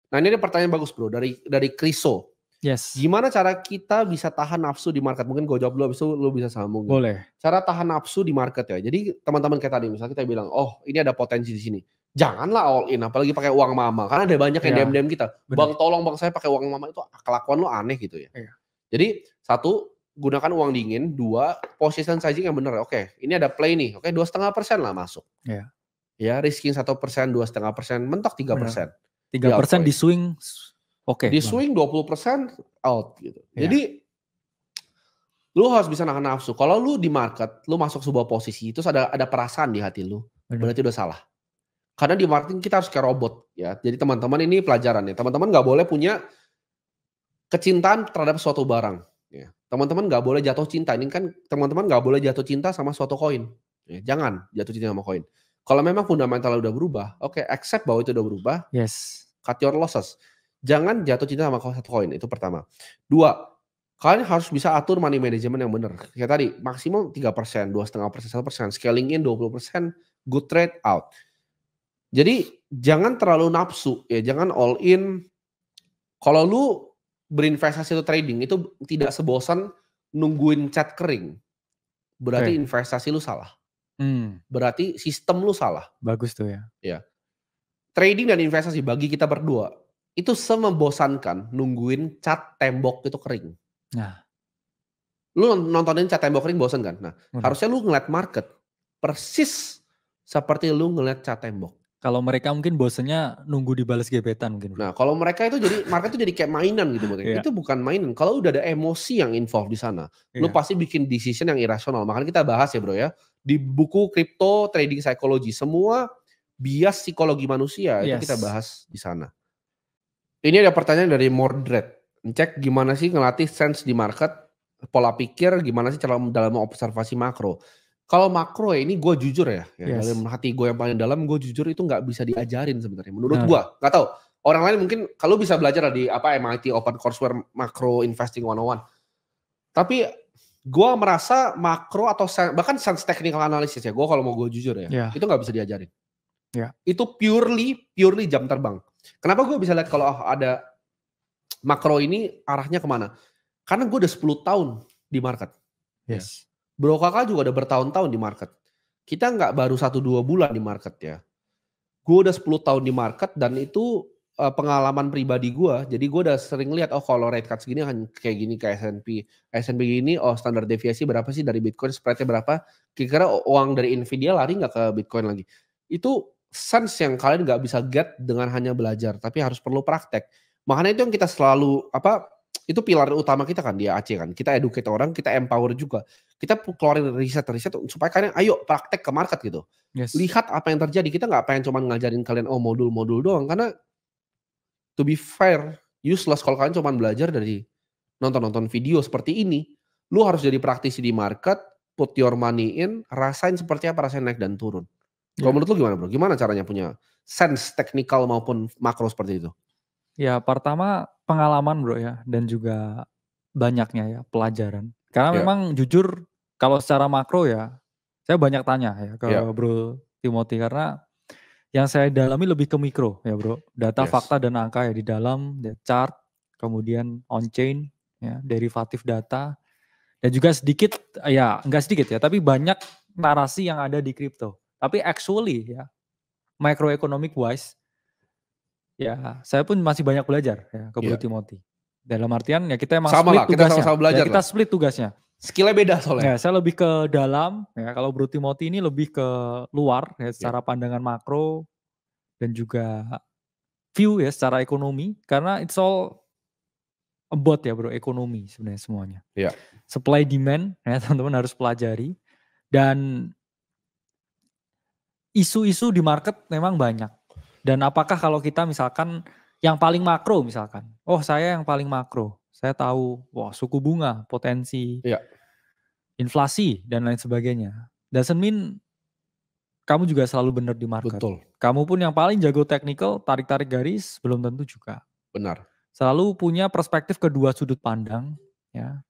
Nah ini ada pertanyaan bagus bro dari Kriso. Yes. Gimana cara kita bisa tahan nafsu di market? Mungkin gue jawab dulu, habis itu lu bisa sambungin. Boleh. Cara tahan nafsu di market ya. Jadi teman-teman kayak tadi, misalnya kita bilang, oh ini ada potensi di sini. Janganlah all in, apalagi pakai uang mama. Karena ada banyak yang DM-DM kita. Bener. Bang tolong bang saya pakai uang mama, itu kelakuan lu aneh gitu ya. Iya. Jadi satu, gunakan uang dingin. Dua, position sizing yang bener. Oke, ini ada play nih. Oke, 2,5% lah masuk. Iya. Ya, risking 1%, 2,5%, mentok 3%. 3% di swing, oke. Di swing 20% out gitu. Iya. Jadi lu harus bisa nahan nafsu. Kalau lu di market, lu masuk sebuah posisi, terus ada perasaan di hati lu, berarti udah salah. Karena di marketing kita harus kayak robot ya. Jadi teman-teman ini pelajaran ya. Teman-teman nggak boleh punya kecintaan terhadap suatu barang. Ya. Teman-teman nggak boleh jatuh cinta. Ini kan teman-teman nggak boleh jatuh cinta sama suatu koin. Ya, jangan jatuh cinta sama koin. Kalau memang fundamentalnya udah berubah, oke, accept bahwa itu udah berubah. Yes. Cut your losses. Jangan jatuh cinta sama satu koin, itu pertama. Dua, kalian harus bisa atur money management yang benar. Kayak tadi, maksimum 3%, 2,5%, 1%, scaling in 20%, good trade out. Jadi jangan terlalu nafsu ya, jangan all in. Kalau lu berinvestasi atau trading itu tidak sebosan nungguin cat kering. Berarti investasi lu salah. Berarti sistem lu salah. Bagus tuh ya. Ya. Trading dan investasi bagi kita berdua itu semebosankan nungguin cat tembok itu kering. Nah. Lu nontonin cat tembok kering bosan kan? Nah, harusnya lu ngeliat market persis seperti lu ngeliat cat tembok. Kalau mereka mungkin bosennya nunggu dibalas gebetan mungkin. Nah, kalau mereka itu jadi market itu jadi kayak mainan gitu buat Itu bukan mainan. Kalau udah ada emosi yang involved di sana, lu pasti bikin decision yang irasional. Makanya kita bahas ya, Bro ya. Di buku Crypto Trading Psychology, semua bias psikologi manusia itu kita bahas di sana. Ini ada pertanyaan dari Mordred. Cek gimana sih ngelatih sense di market, pola pikir, gimana sih cara dalam observasi makro. Kalau makro ya ini gue jujur ya, dalam hati gue yang paling dalam, gue jujur itu nggak bisa diajarin sebenarnya. Menurut gue, nggak tahu. Orang lain mungkin kalau bisa belajar di MIT Open Courseware Macro Investing 101. Tapi gue merasa makro atau bahkan sense technical analysis ya, gue kalau mau gue jujur ya, itu nggak bisa diajarin. Itu purely jam terbang. Kenapa gue bisa lihat kalau ada makro ini arahnya kemana? Karena gue udah 10 tahun di market. Yes. Bro kakak juga udah bertahun-tahun di market. Kita nggak baru 1-2 bulan di market ya. Gue udah 10 tahun di market dan itu pengalaman pribadi gue. Jadi gue udah sering lihat kalau rate cut segini akan kayak gini kayak S&P. S&P gini standar deviasi berapa sih dari Bitcoin, spreadnya berapa. Kira-kira uang dari Nvidia lari nggak ke Bitcoin lagi. Itu sense yang kalian nggak bisa get dengan hanya belajar. Tapi harus perlu praktek. Makanya itu yang kita selalu itu pilar utama kita kan di AC kan. Kita educate orang, kita empower juga. Kita keluarin riset supaya kalian ayo praktek ke market gitu. Lihat apa yang terjadi. Kita nggak pengen cuma ngajarin kalian modul-modul doang. Karena to be fair, useless kalau kalian cuma belajar dari nonton-nonton video seperti ini. Lu harus jadi praktisi di market, put your money in, rasain seperti apa rasanya naik dan turun. Kalau menurut lu gimana bro? Gimana caranya punya sense teknikal maupun makro seperti itu? Ya pertama pengalaman bro ya, dan juga banyaknya ya pelajaran. Karena memang jujur kalau secara makro ya, saya banyak tanya ya ke Bro Timothy, karena yang saya dalami lebih ke mikro ya bro. Data, fakta, dan angka ya di dalam, chart, kemudian on-chain, ya, derivatif data, dan juga sedikit, ya enggak sedikit ya, tapi banyak narasi yang ada di kripto. Tapi actually ya, microeconomic wise, ya, saya pun masih banyak belajar ya ke Bro Timothy. Dalam artian ya kita emang sama split lah, kita tugasnya. sama-sama belajar Kita split tugasnya. Skillnya beda soalnya. Ya, saya lebih ke dalam ya, kalau Bro Timothy ini lebih ke luar ya, secara pandangan makro dan juga view ya secara ekonomi, karena it's all about ya bro, ekonomi sebenarnya semuanya. Supply demand ya teman-teman harus pelajari, dan isu-isu di market memang banyak. Dan apakah kalau kita misalkan yang paling makro misalkan, saya yang paling makro, saya tahu suku bunga, potensi, inflasi dan lain sebagainya. Doesn't mean kamu juga selalu benar di market. Betul. Kamu pun yang paling jago technical, tarik-tarik garis, belum tentu juga. Benar. Selalu punya perspektif kedua sudut pandang, ya.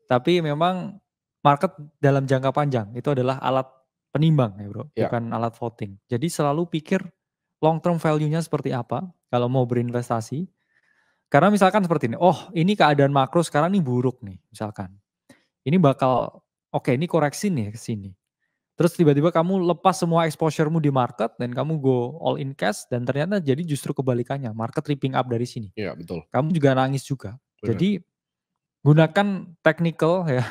Tapi memang market dalam jangka panjang itu adalah alat penimbang ya bro, bukan alat voting. Jadi selalu pikir long term value-nya seperti apa kalau mau berinvestasi. Karena misalkan seperti ini, oh ini keadaan makro sekarang nih buruk nih misalkan. Ini bakal, oke ini koreksi nih ke sini. Terus tiba-tiba kamu lepas semua exposure-mu di market dan kamu go all in cash dan ternyata jadi justru kebalikannya, market ripping up dari sini. Iya, betul. Kamu juga nangis juga. Benar. Jadi gunakan technical ya,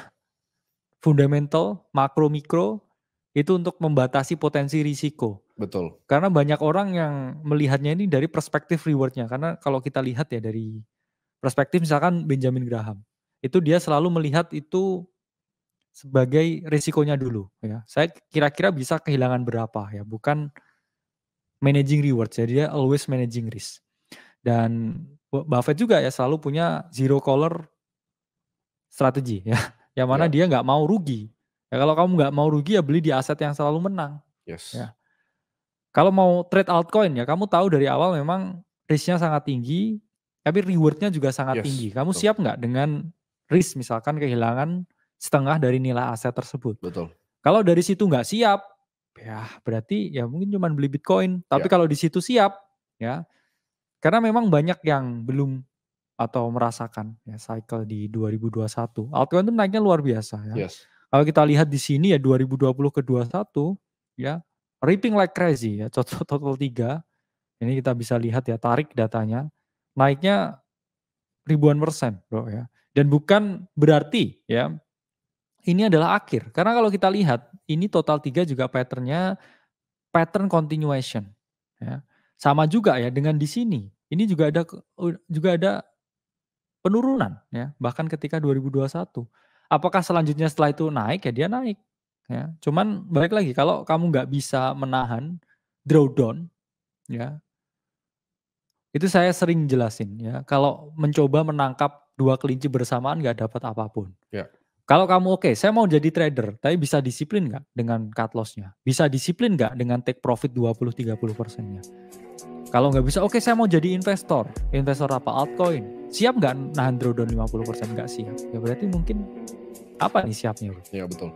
fundamental, makro, mikro itu untuk membatasi potensi risiko. Betul. Karena banyak orang yang melihatnya ini dari perspektif reward-nya. Karena kalau kita lihat ya dari perspektif misalkan Benjamin Graham, itu dia selalu melihat itu sebagai risikonya dulu ya. Saya kira-kira bisa kehilangan berapa ya, bukan managing reward. Jadi dia always managing risk. Dan Buffett juga ya selalu punya zero collar strategi ya, yang mana dia nggak mau rugi. Ya kalau kamu nggak mau rugi ya beli di aset yang selalu menang. Yes. Ya. Kalau mau trade altcoin ya kamu tahu dari awal memang risknya sangat tinggi, tapi rewardnya juga sangat tinggi. Kamu siap nggak dengan risk misalkan kehilangan setengah dari nilai aset tersebut? Betul. Kalau dari situ nggak siap, ya berarti ya mungkin cuma beli Bitcoin. Tapi kalau di situ siap, ya karena memang banyak yang belum atau merasakan ya cycle di 2021. Altcoin itu naiknya luar biasa ya. Yes. Kalau kita lihat di sini ya 2020 ke 2021 ya ripping like crazy ya total 3. Ini kita bisa lihat ya tarik datanya naiknya ribuan persen bro ya. Dan bukan berarti ya ini adalah akhir. Karena kalau kita lihat ini total 3 juga patternnya pattern continuation ya. Sama juga ya dengan di sini. Ini juga ada penurunan ya, bahkan ketika 2021. Apakah selanjutnya setelah itu naik ya dia naik ya. Cuman balik lagi kalau kamu nggak bisa menahan drawdown ya. Itu saya sering jelasin ya, kalau mencoba menangkap 2 kelinci bersamaan nggak dapat apapun. Ya. Kalau kamu oke, saya mau jadi trader, tapi bisa disiplin nggak dengan cut loss-nya? Bisa disiplin nggak dengan take profit 20-30%-nya? Kalau nggak bisa, oke saya mau jadi investor. Investor apa? Altcoin. Siap nggak nahan drawdown 50%? Nggak siap. Ya berarti mungkin apa nih siapnya? Ya betul.